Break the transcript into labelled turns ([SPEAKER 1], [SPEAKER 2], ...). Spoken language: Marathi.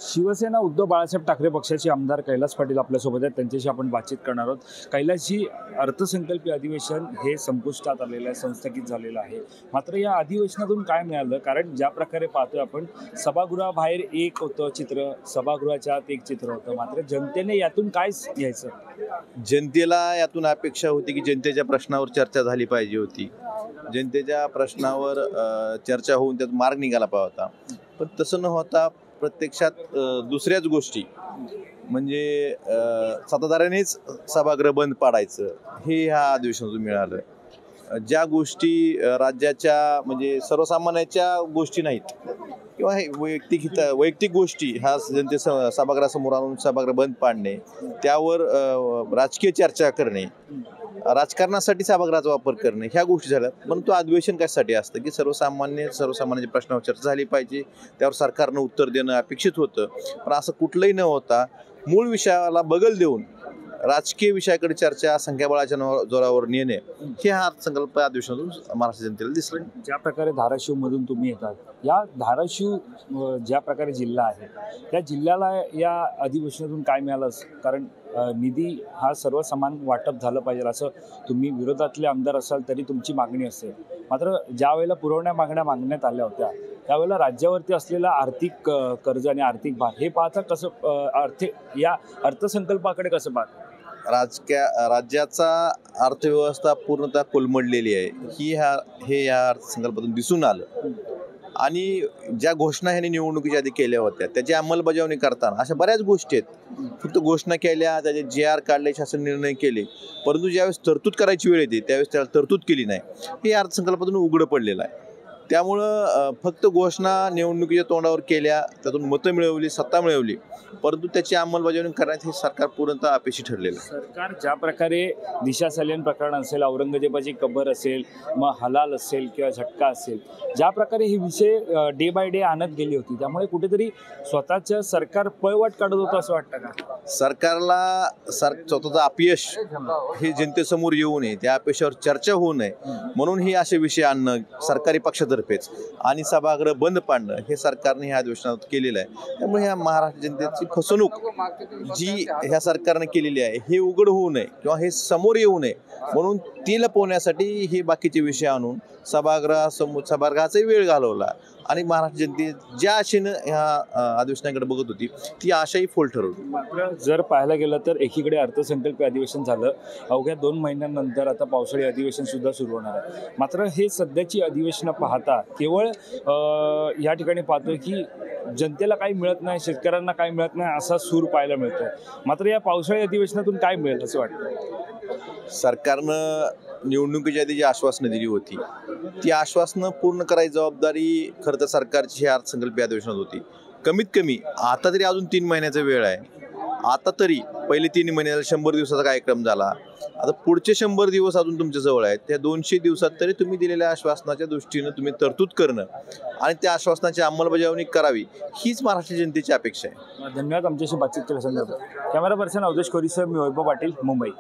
[SPEAKER 1] शिवसेना उद्धव बाळासाहेब ठाकरे पक्षाचे आमदार कैलास पाटील आपल्यासोबत आहेत. त्यांच्याशी आपण बातचीत करणार आहोत. कैलासजी, अर्थसंकल्पीय अधिवेशन हे संपुष्टात आलेलं आहे, संस्थगित झालेलं आहे. मात्र या अधिवेशनातून काय मिळालं? कारण ज्या प्रकारे पाहतोय आपण, सभागृहाबाहेर एक होतं चित्र, सभागृहाच्या आत एक चित्र होतं. मात्र जनतेने यातून काय घ्यायचं?
[SPEAKER 2] जनतेला यातून अपेक्षा होती की जनतेच्या प्रश्नावर चर्चा झाली पाहिजे होती. जनतेच्या प्रश्नावर चर्चा होऊन त्यात मार्ग निघाला पाहिजे होता. पण तसं न होता प्रत्यक्षात दुसऱ्याच गोष्टी म्हणजे सत्ताधाऱ्यांनीच सभागृह बंद पाडायचं हे ह्या अधिवेशनातून मिळालं. ज्या गोष्टी राज्याच्या म्हणजे सर्वसामान्यांच्या गोष्टी नाहीत किंवा हे वैयक्तिक गोष्टी ह्या जनते सभागृहासमोर आणून सभागृह बंद पाडणे, त्यावर राजकीय चर्चा करणे, राजकारणासाठी सभागृहाचा वापर करणे, ह्या गोष्टी झाल्या. परंतु अधिवेशन कशासाठी असतं की सर्वसामान्यांच्या प्रश्नावर चर्चा झाली पाहिजे, त्यावर सरकारनं उत्तर देणं अपेक्षित होतं. पण असं कुठलंही न होता मूळ विषयाला बगल देऊन राजकीय विषयाकडे चर्चा, संख्याबळाच्या जोरावर नेणे, हे हा अर्थसंकल्प अधिवेशनातून महाराष्ट्र जनतेला दिसलं.
[SPEAKER 1] ज्या प्रकारे धाराशिवमधून तुम्ही येतात, या धाराशिव ज्या प्रकारे जिल्हा आहे, त्या जिल्ह्याला या अधिवेशनातून काय मिळालं? कारण निधी हा सर्वसमान वाटप झालं पाहिजे असं तुम्ही विरोधातले आमदार असाल तरी तुमची मागणी असेल. मात्र ज्या वेळेला पुरवण्या मागण्यात आल्या होत्या, त्यावेळेला राज्यावरती असलेला आर्थिक कर्ज आणि आर्थिक भार हे पाहता कसं या अर्थसंकल्पाकडे कसं पाहता?
[SPEAKER 2] राज्याचा अर्थव्यवस्था पूर्णतः कोलमडलेली आहे हे या अर्थसंकल्पातून दिसून आलं. आणि ज्या घोषणा ह्यांनी निवडणुकीच्या आधी केल्या होत्या त्याची अंमलबजावणी करताना अशा बऱ्याच गोष्टी आहेत. फक्त घोषणा केल्या, त्याचे JR काढले, शासन निर्णय केले, परंतु ज्यावेळेस तरतूद करायची वेळ येते त्यावेळेस त्याला तरतूद केली नाही, हे अर्थसंकल्पातून उघडं पडलेलं आहे. त्यामुळं फक्त घोषणा निवडणुकीच्या तोंडावर केल्या, त्यातून मतं मिळवली, सत्ता मिळवली, परंतु त्याची अंमलबजावणी करण्यात हे सरकार पूर्णतः अपयशी ठरलेलं आहे.
[SPEAKER 1] सरकार ज्या प्रकारे दिशा सल्यान प्रकरण असेल, औरंगजेबाची कबर असेल, मग हलाल असेल किंवा झटका असेल, ज्या प्रकारे हे विषय डे बाय डे आणत गेली होती, त्यामुळे कुठेतरी स्वतःचं सरकार पळवाट काढत होतं असं वाटतं का?
[SPEAKER 2] सरकारला स्वतःचं अपयश हे जनतेसमोर येऊ नये, त्या अपयशावर चर्चा होऊ नये म्हणून हे असे विषय आणणं सरकारी पक्षातर्फेच आणि सभागृह बंद पाडणं हे सरकारने ह्या अधिवेशनात केलेलं आहे. त्यामुळे ह्या महाराष्ट्र जनतेची फसवणूक जी ह्या सरकारने केलेली आहे हे उघड होऊ नये किंवा हे समोर येऊ नये म्हणून ती लपवण्यासाठी हे बाकीचे विषय आणून सभागृहाचा वेळ घालवला आणि महाराष्ट्र जनते ज्या आशेनं ह्या अधिवेशनाकडे बघत होती ती आशाही फोल ठरवली.
[SPEAKER 1] मात्र जर पाहायला गेलं तर एकीकडे अर्थसंकल्पीय अधिवेशन झालं, अवघ्या 2 महिन्यांनंतर आता पावसाळी अधिवेशन सुद्धा सुरू होणार आहे. मात्र हे सध्याची अधिवेशनं पाहता केवळ या ठिकाणी पाहतोय की जनतेला काही मिळत नाही, शेतकऱ्यांना काही मिळत नाही असा सूर पाहायला मिळतोय. मात्र या पावसाळी अधिवेशनातून काय मिळेल असं वाटतं?
[SPEAKER 2] सरकारनं निवडणुकीच्या आधी जी आश्वासनं दिली होती ती आश्वासनं पूर्ण करायची जबाबदारी खरं तर सरकारची ह्या अर्थसंकल्पीय अधिवेशनात होती. कमीत कमी आता तरी अजून 3 महिन्याचा वेळ आहे. आता तरी पहिले 3 महिन्याला 100 दिवसाचा कार्यक्रम झाला, आता पुढचे 100 दिवस अजून तुमच्या जवळ आहेत. त्या 200 दिवसात तरी तुम्ही दिलेल्या आश्वासनाच्या दृष्टीनं तुम्ही तरतूद करणं आणि त्या आश्वासनाची अंमलबजावणी करावी हीच महाराष्ट्र जनतेची अपेक्षा आहे.
[SPEAKER 1] धन्यवाद आमच्याशी बातचीत केल्यासंदर्भात. कॅमेरा पर्सन अवधेश कोरीसह मी वैभव पाटील, मुंबई.